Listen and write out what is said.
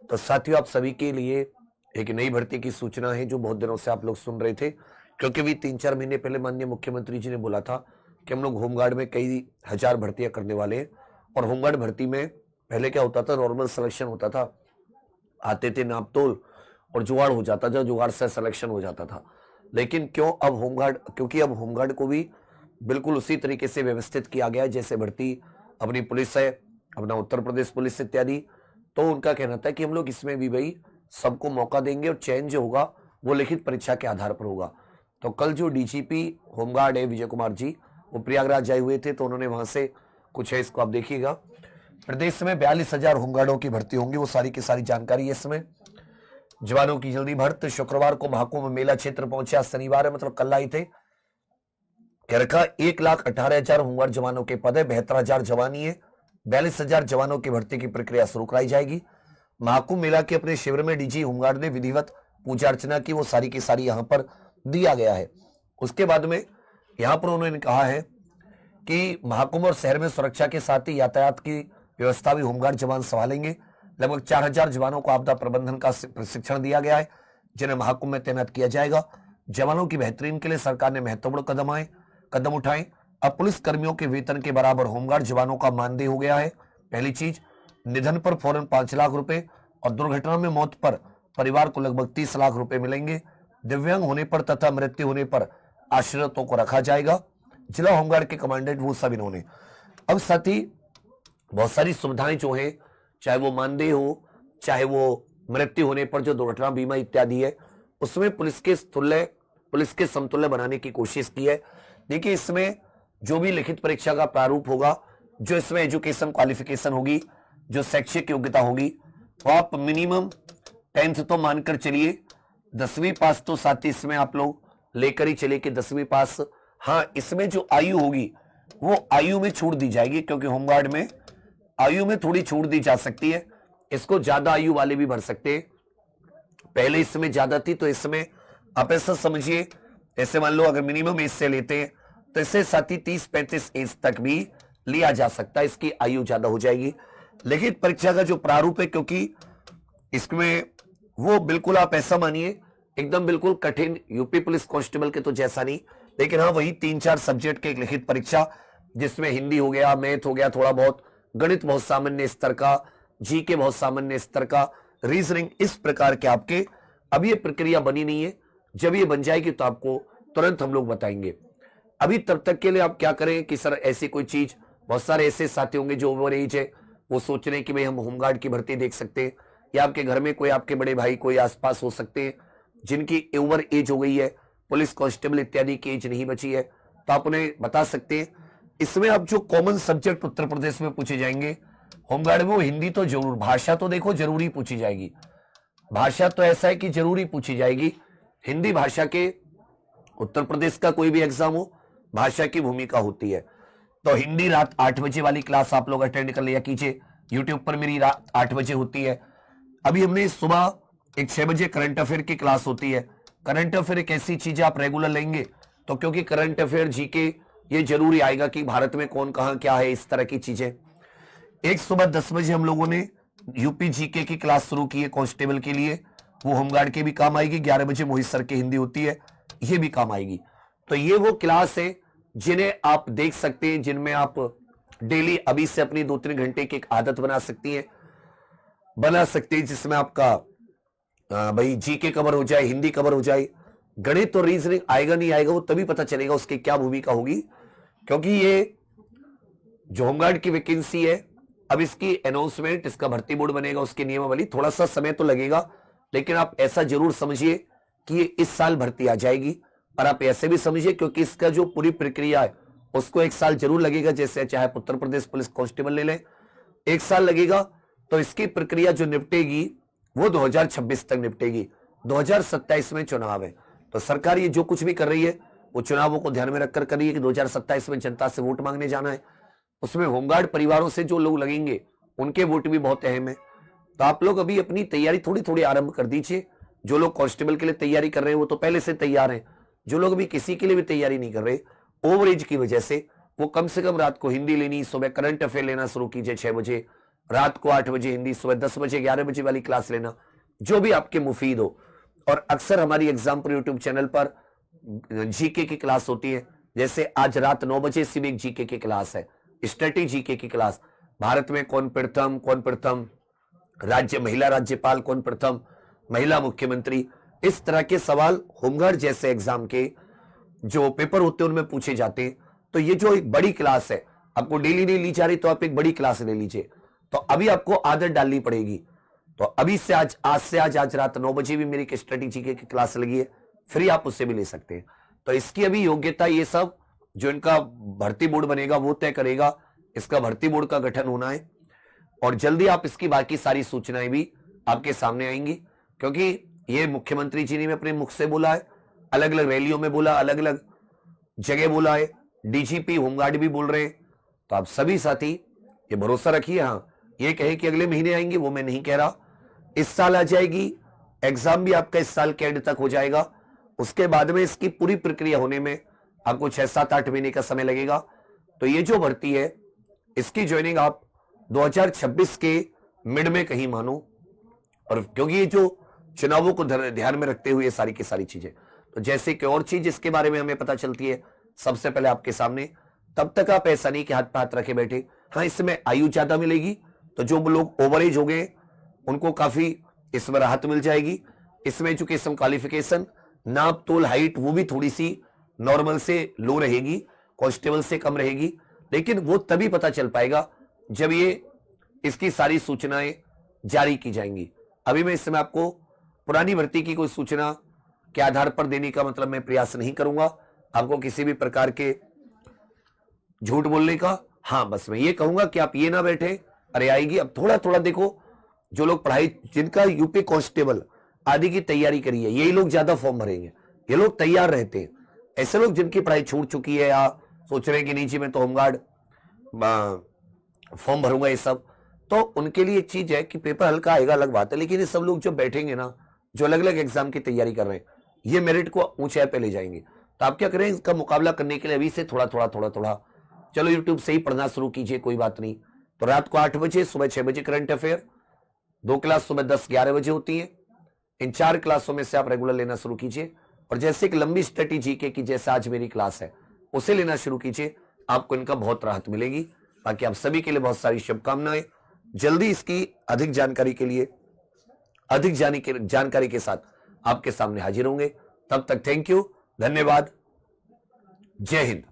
तो साथियों, आप सभी के लिए एक नई भर्ती की सूचना है जो बहुत दिनों से आप लोग सुन रहे थे, क्योंकि भी 3-4 महीने पहले माननीय मुख्यमंत्री जी ने बोला था कि हम लोग होमगार्ड में कई हजार भर्तियां करने वाले हैं। और होमगार्ड भर्ती में पहले क्या होता था, नॉर्मल सिलेक्शन होता था, आते थे नाप तोल और जुगाड़ हो जाता था, जुगाड़ से सिलेक्शन हो जाता था। लेकिन क्यों अब होमगार्ड, क्योंकि अब होमगार्ड को भी बिल्कुल उसी तरीके से व्यवस्थित किया गया है जैसे भर्ती अपनी पुलिस है, अपना उत्तर प्रदेश पुलिस इत्यादि। तो उनका कहना था कि हम लोग इसमें भी भाई सबको मौका देंगे और चयन जो होगा वो लिखित परीक्षा के आधार पर होगा। तो कल जो डीजीपी होमगार्ड है विजय कुमार जी, वो प्रयागराज आए हुए थे, तो उन्होंने वहां से कुछ है, इसको आप देखिएगा। प्रदेश में 42,000 होमगार्डों की भर्ती होंगी, वो सारी की सारी जानकारी है इसमें। जवानों की जल्दी भर्ती। शुक्रवार को महाकुंभ मेला क्षेत्र पहुंचे, आज शनिवार है, मतलब कल आए थे। कह रखा 1,18,000 होमगार्ड जवानों के पद है, 72,000 जवानी है, 42,000 जवानों की भर्ती की प्रक्रिया शुरू कराई जाएगी। महाकुंभ मेला के अपने शिविर में डीजी होमगार्ड ने विधिवत पूजा अर्चना की, वो सारी की सारी यहां पर दिया गया है। उसके बाद में यहां पर उन्होंने कहा है कि महाकुंभ और शहर में सुरक्षा के साथ ही यातायात की व्यवस्था भी होमगार्ड जवान संभालेंगे। लगभग 4,000 जवानों को आपदा प्रबंधन का प्रशिक्षण दिया गया है, जिन्हें महाकुंभ में तैनात किया जाएगा। जवानों की बेहतरीन के लिए सरकार ने महत्वपूर्ण कदम उठाए। अब पुलिस कर्मियों के वेतन के बराबर होमगार्ड जवानों का मानदेय हो गया है। पहली चीज, निधन पर फौरन 5 लाख रुपए और दुर्घटना में मौत पर परिवार को लगभग 30 लाख रुपए मिलेंगे। दिव्यांग होने पर तथा मृत्यु होने पर आश्रितों को रखा जाएगा। जिला होमगार्ड के कमांडेंट वो सब इन्होंने। अब साथ ही बहुत सारी सुविधाएं जो है, चाहे वो मानदेय हो, चाहे वो मृत्यु होने पर जो दुर्घटना बीमा इत्यादि है, उसमें पुलिस के समतुल्य बनाने की कोशिश की है। देखिए, इसमें जो भी लिखित परीक्षा का प्रारूप होगा, जो इसमें एजुकेशन क्वालिफिकेशन होगी, जो शैक्षिक योग्यता होगी, तो आप मिनिमम 10th तो मानकर चलिए, 10वीं पास तो साथ ही इसमें आप लोग लेकर ही चलिए कि 10वीं पास। हाँ, इसमें जो आयु होगी वो आयु में छूट दी जाएगी, क्योंकि होमगार्ड में आयु में थोड़ी छूट दी जा सकती है। इसको ज्यादा आयु वाले भी भर सकते हैं। पहले इसमें ज्यादा थी, तो इसमें आप ऐसा समझिए, ऐसे मान लो अगर मिनिमम एज से लेते हैं तो इससे साथ ही 30-35 एज तक भी लिया जा सकता है, इसकी आयु ज्यादा हो जाएगी। लेकिन परीक्षा का जो प्रारूप है, क्योंकि इसमें वो बिल्कुल आप ऐसा मानिए एकदम बिल्कुल कठिन यूपी पुलिस कांस्टेबल के तो जैसा नहीं, लेकिन हाँ वही 3-4 सब्जेक्ट के एक लिखित परीक्षा, जिसमें हिंदी हो गया, मैथ हो गया, थोड़ा बहुत गणित बहुत सामान्य स्तर का, जीके बहुत सामान्य स्तर का, रीजनिंग, इस प्रकार के आपके। अभी ये प्रक्रिया बनी नहीं है, जब ये बन जाएगी तो आपको तुरंत हम लोग बताएंगे। अभी तब तक के लिए आप क्या करें कि सर ऐसी कोई चीज, बहुत सारे ऐसे साथी होंगे जो ओवर एज है, वो सोच रहे हैं कि भाई हम होमगार्ड की भर्ती देख सकते हैं, या आपके घर में कोई आपके बड़े भाई कोई आसपास हो सकते हैं जिनकी ओवर एज हो गई है, पुलिस कांस्टेबल इत्यादि की एज नहीं बची है, तो आप उन्हें बता सकते हैं। इसमें अब जो कॉमन सब्जेक्ट उत्तर प्रदेश में पूछे जाएंगे होमगार्ड में, वो हिंदी तो जरूर, भाषा तो देखो जरूरी पूछी जाएगी, भाषा तो ऐसा है कि जरूरी पूछी जाएगी। हिंदी भाषा के उत्तर प्रदेश का कोई भी एग्जाम हो, भाषा की भूमिका होती है। तो हिंदी रात 8 बजे वाली क्लास आप लोग अटेंड कर लिया कीजिए, यूट्यूब पर मेरी रात 8 बजे होती है। अभी हमने सुबह एक 6 बजे करंट अफेयर की क्लास होती है। करंट अफेयर एक ऐसी चीज आप रेगुलर लेंगे तो, क्योंकि करंट अफेयर जीके ये जरूरी आएगा कि भारत में कौन कहां क्या है, इस तरह की चीजें। एक सुबह 10 बजे हम लोगों ने यूपी जीके की क्लास शुरू की है कांस्टेबल के लिए, वो होमगार्ड के भी काम आएगी। 11 बजे मोहित सर की हिंदी होती है, ये भी काम आएगी। तो ये वो क्लास है जिन्हें आप देख सकते हैं, जिनमें आप डेली अभी से अपनी 2-3 घंटे की एक आदत बना सकती हैं, जिसमें आपका भाई जीके कवर हो जाए, हिंदी कवर हो जाए, गणित और रीजनिंग आएगा नहीं आएगा वो तभी पता चलेगा उसकी क्या भूमिका होगी। क्योंकि ये जो होमगार्ड की वैकेंसी है, अब इसकी अनाउंसमेंट, इसका भर्ती बोर्ड बनेगा, उसकी नियमावली, थोड़ा सा समय तो लगेगा, लेकिन आप ऐसा जरूर समझिए कि ये इस साल भर्ती आ जाएगी। और आप ऐसे भी समझिए क्योंकि इसका जो पूरी प्रक्रिया है उसको 1 साल जरूर लगेगा, जैसे चाहे उत्तर प्रदेश पुलिस कांस्टेबल ले लें, 1 साल लगेगा। तो इसकी प्रक्रिया जो निपटेगी वो 2026 तक निपटेगी। 2027 में चुनाव है, तो सरकार ये जो कुछ भी कर रही है वो चुनावों को ध्यान में रखकर कर रही है कि 2027 में जनता से वोट मांगने जाना है। उसमें होमगार्ड परिवारों से जो लोग लगेंगे उनके वोट भी बहुत अहम है। तो आप लोग अभी अपनी तैयारी थोड़ी थोड़ी आरंभ कर दीजिए। जो लोग कांस्टेबल के लिए तैयारी कर रहे हैं वो तो पहले से तैयार हैं, जो लोग अभी किसी के लिए भी तैयारी नहीं कर रहे ओवर एज की वजह से, वो कम से कम रात को हिंदी लेनी, सुबह करंट अफेयर लेना शुरू कीजिए 6 बजे, रात को 8 बजे हिंदी, सुबह 10 बजे 11 बजे वाली क्लास लेना, जो भी आपके मुफीद हो। और अक्सर हमारी एग्जाम्पल यूट्यूब चैनल पर जीके की क्लास होती है, जैसे आज रात 9 बजे सिविक जीके की क्लास है, स्टडी जीके की क्लास, भारत में कौन प्रथम राज्य महिला राज्यपाल, कौन प्रथम महिला मुख्यमंत्री, इस तरह के सवाल होमगार्ड जैसे एग्जाम के जो पेपर होते हैं उनमें पूछे जाते हैं। तो ये जो एक बड़ी क्लास है, आपको डेली नहीं ली जा रही तो आप एक बड़ी क्लास ले लीजिए। तो अभी आपको आदत डालनी पड़ेगी। तो अभी से आज रात 9 बजे भी मेरी एक स्टडी जीके की क्लास लगी है, फ्री, आप उससे भी ले सकते हैं। तो इसकी अभी योग्यता ये सब जो इनका भर्ती बोर्ड बनेगा वो तय करेगा। इसका भर्ती बोर्ड का गठन होना है और जल्दी आप इसकी बाकी सारी सूचनाएं भी आपके सामने आएंगी, क्योंकि ये मुख्यमंत्री जी ने अपने मुख से बोला है, अलग अलग रैलियों में बोला, अलग अलग जगह बोला है, डीजीपी होमगार्ड भी बोल रहे हैं। तो आप सभी साथी ये भरोसा रखिए। हाँ, ये कहे कि अगले महीने आएंगी, वो मैं नहीं कह रहा, इस साल आ जाएगी। एग्जाम भी आपका इस साल के एंड तक हो जाएगा। उसके बाद में इसकी पूरी प्रक्रिया होने में आपको 6, 7, 8 महीने का समय लगेगा। तो ये जो भर्ती है इसकी ज्वाइनिंग आप 2026 के मिड में कहीं मानो। और क्योंकि ये जो चुनावों को ध्यान में रखते हुए सारी की सारी चीजें, तो जैसे कि और चीज इसके बारे में हमें पता चलती है सबसे पहले आपके सामने, तब तक आप ऐसा नहीं कि हाथ पे हाथ रखे बैठे। हाँ, इसमें आयु ज्यादा मिलेगी, तो जो लोग ओवर एज हो गए उनको काफी इसमें राहत मिल जाएगी। इसमें एजुकेशन क्वालिफिकेशन, नाप तोल, हाइट वो भी थोड़ी सी नॉर्मल से लो रहेगी, कांस्टेबल से कम रहेगी, लेकिन वो तभी पता चल पाएगा जब ये इसकी सारी सूचनाएं जारी की जाएंगी। अभी मैं इसमें आपको पुरानी भर्ती की कोई सूचना के आधार पर देने का मतलब मैं प्रयास नहीं करूंगा, आपको किसी भी प्रकार के झूठ बोलने का। हाँ, बस मैं ये कहूंगा कि आप ये ना बैठे अरे आएगी। अब थोड़ा थोड़ा देखो, जो लोग पढ़ाई, जिनका यूपी कांस्टेबल आदि की तैयारी करी है, यही लोग ज्यादा फॉर्म भरेंगे। ये लोग तैयार रहते हैं। ऐसे लोग जिनकी पढ़ाई छूट चुकी है या सोच रहे हैं कि नहीं जी मैं तो होमगार्ड फॉर्म भरूंगा, ये सब, तो उनके लिए एक चीज है कि पेपर हल्का आएगा, अलग बात है, लेकिन ये सब लोग जो बैठेंगे ना, जो अलग अलग एग्जाम की तैयारी कर रहे हैं, ये मेरिट को ऊंचाई पे ले जाएंगे। तो आप क्या करें, इसका मुकाबला करने के लिए अभी से थोड़ा थोड़ा चलो यूट्यूब से ही पढ़ना शुरू कीजिए, कोई बात नहीं। तो रात को 8 बजे, सुबह 6 बजे करंट अफेयर, 2 क्लास सुबह 10-11 बजे होती है। इन 4 क्लासों में से आप रेगुलर लेना शुरू कीजिए। और जैसे एक लंबी स्टडी जीके की जैसे आज मेरी क्लास है, उसे लेना शुरू कीजिए, आपको इनका बहुत राहत मिलेगी। बाकी आप सभी के लिए बहुत सारी शुभकामनाएं। जल्दी इसकी अधिक जानकारी के लिए अधिक जानकारी के साथ आपके सामने हाजिर होंगे। तब तक थैंक यू, धन्यवाद, जय हिंद।